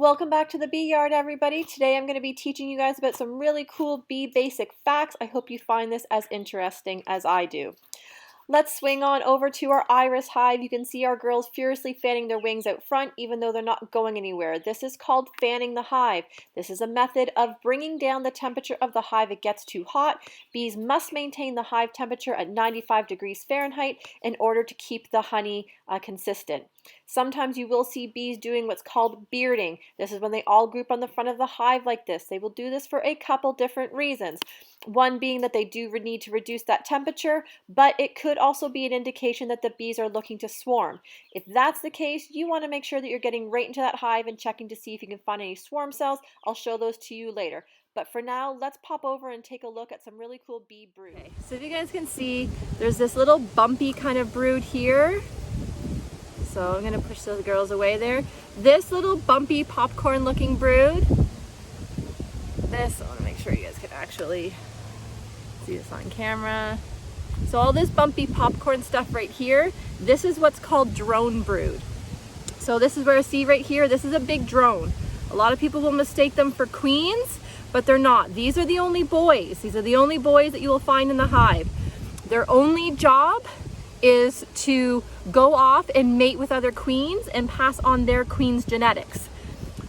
Welcome back to the Bee Yard, everybody. Today I'm going to be teaching you guys about some really cool bee basic facts. I hope you find this as interesting as I do. Let's swing on over to our iris hive. You can see our girls furiously fanning their wings out front even though they're not going anywhere. This is called fanning the hive. This is a method of bringing down the temperature of the hive if it gets too hot. Bees must maintain the hive temperature at 95 degrees Fahrenheit in order to keep the honey consistent. Sometimes you will see bees doing what's called bearding. This is when they all group on the front of the hive like this. They will do this for a couple different reasons. One being that they do need to reduce that temperature, but it could also be an indication that the bees are looking to swarm. If that's the case, you want to make sure that you're getting right into that hive and checking to see if you can find any swarm cells. I'll show those to you later. But for now, let's pop over and take a look at some really cool bee brood. Okay, so if you guys can see, there's this little bumpy kind of brood here. So I'm going to push those girls away there. This little bumpy popcorn looking brood. I want to make sure you guys can actually see this on camera. So all this bumpy popcorn stuff right here, this is what's called drone brood. So this is where I see right here, this is a big drone. A lot of people will mistake them for queens, but they're not. These are the only boys. These are the only boys that you will find in the hive. Their only job is to go off and mate with other queens and pass on their queen's genetics.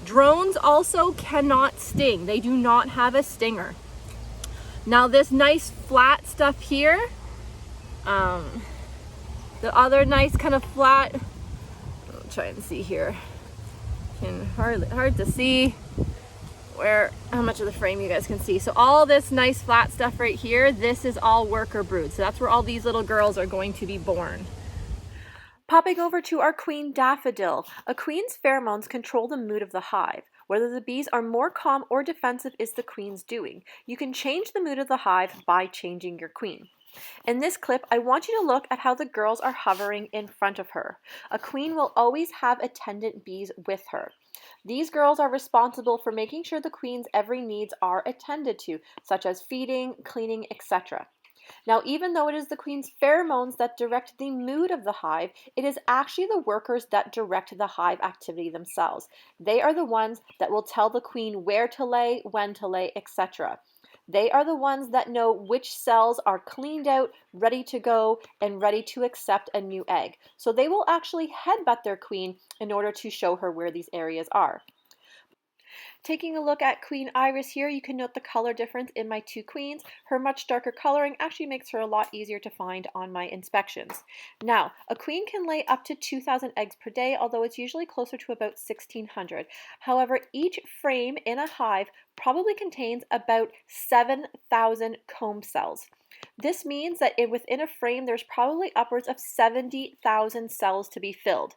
Drones also cannot sting. They do not have a stinger. Now this nice flat stuff here, the other nice kind of flat, I'll try and see here, hard to see how much of the frame you guys can see. So all this nice flat stuff right here, this is all worker brood. So that's where all these little girls are going to be born. Popping over to our queen daffodil. A queen's pheromones control the mood of the hive. Whether the bees are more calm or defensive is the queen's doing. You can change the mood of the hive by changing your queen. In this clip, I want you to look at how the girls are hovering in front of her. A queen will always have attendant bees with her. These girls are responsible for making sure the queen's every needs are attended to, such as feeding, cleaning, etc. Now, even though it is the queen's pheromones that direct the mood of the hive, it is actually the workers that direct the hive activity themselves. They are the ones that will tell the queen where to lay, when to lay, etc. They are the ones that know which cells are cleaned out, ready to go, and ready to accept a new egg. So they will actually headbutt their queen in order to show her where these areas are. Taking a look at Queen Iris here, you can note the color difference in my two queens. Her much darker coloring actually makes her a lot easier to find on my inspections. Now, a queen can lay up to 2,000 eggs per day, although it's usually closer to about 1,600. However, each frame in a hive probably contains about 7,000 comb cells. This means that within a frame, there's probably upwards of 70,000 cells to be filled.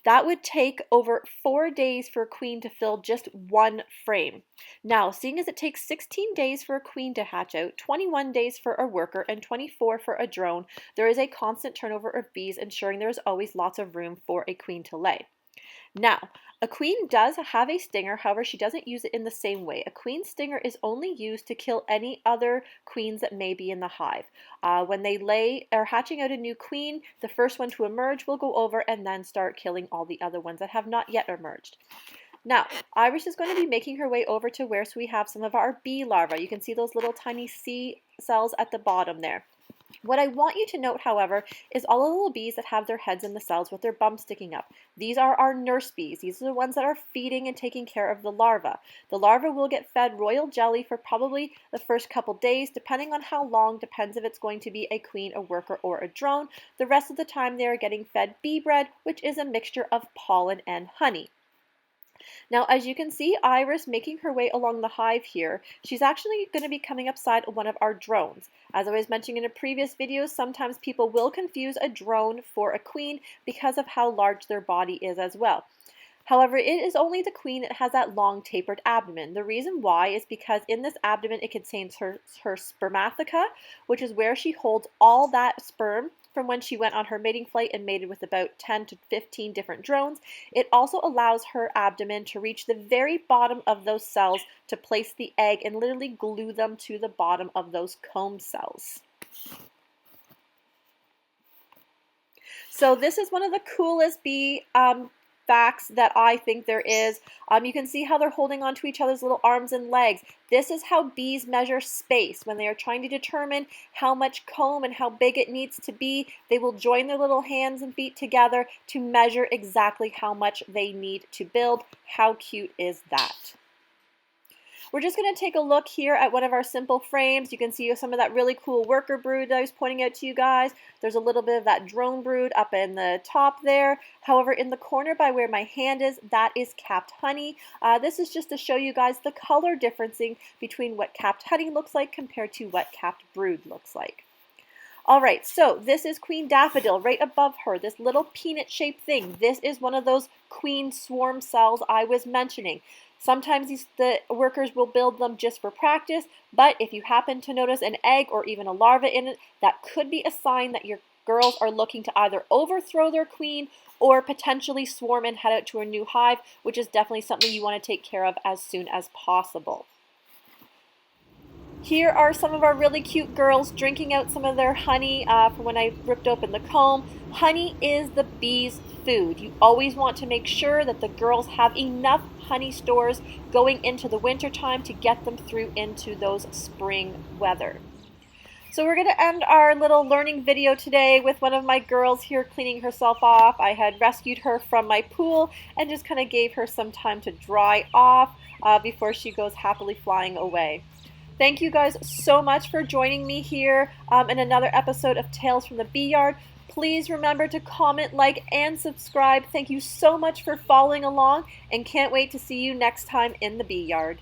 That would take over 4 days for a queen to fill just one frame. Now, seeing as it takes 16 days for a queen to hatch out, 21 days for a worker, and 24 for a drone, there is a constant turnover of bees, ensuring there is always lots of room for a queen to lay. Now, a queen does have a stinger, however, she doesn't use it in the same way. A queen stinger is only used to kill any other queens that may be in the hive. When they are hatching out a new queen, the first one to emerge will go over and then start killing all the other ones that have not yet emerged. Now, Iris is going to be making her way over to where we have some of our bee larvae. You can see those little tiny C cells at the bottom there. What I want you to note, however, is all the little bees that have their heads in the cells with their bumps sticking up. These are our nurse bees. These are the ones that are feeding and taking care of the larva. The larva will get fed royal jelly for probably the first couple days, depending on how long, depends if it's going to be a queen, a worker, or a drone. The rest of the time they are getting fed bee bread, which is a mixture of pollen and honey. Now, as you can see Iris making her way along the hive here, she's actually going to be coming upside one of our drones. As I was mentioning in a previous video, sometimes people will confuse a drone for a queen because of how large their body is as well. However, it is only the queen that has that long tapered abdomen. The reason why is because in this abdomen it contains her spermatheca, which is where she holds all that sperm from when she went on her mating flight and mated with about 10 to 15 different drones. It also allows her abdomen to reach the very bottom of those cells to place the egg and literally glue them to the bottom of those comb cells. So this is one of the coolest bee facts that I think there is. You can see how they're holding on to each other's little arms and legs. This is how bees measure space. When they are trying to determine how much comb and how big it needs to be, they will join their little hands and feet together to measure exactly how much they need to build. How cute is that? We're just going to take a look here at one of our simple frames. You can see some of that really cool worker brood that I was pointing out to you guys. There's a little bit of that drone brood up in the top there. However, in the corner by where my hand is, that is capped honey. This is just to show you guys the color differencing between what capped honey looks like compared to what capped brood looks like. Alright, so this is Queen Daffodil right above her, this little peanut-shaped thing. This is one of those queen swarm cells I was mentioning. Sometimes the workers will build them just for practice, but if you happen to notice an egg or even a larva in it, that could be a sign that your girls are looking to either overthrow their queen or potentially swarm and head out to a new hive, which is definitely something you want to take care of as soon as possible. Here are some of our really cute girls drinking out some of their honey from when I ripped open the comb. Honey is the bees' food. You always want to make sure that the girls have enough honey stores going into the winter time to get them through into those spring weather. So we're going to end our little learning video today with one of my girls here cleaning herself off. I had rescued her from my pool and just kind of gave her some time to dry off before she goes happily flying away. Thank you guys so much for joining me here in another episode of Tales from the Beeyard. Please remember to comment, like, and subscribe. Thank you so much for following along and can't wait to see you next time in the Beeyard.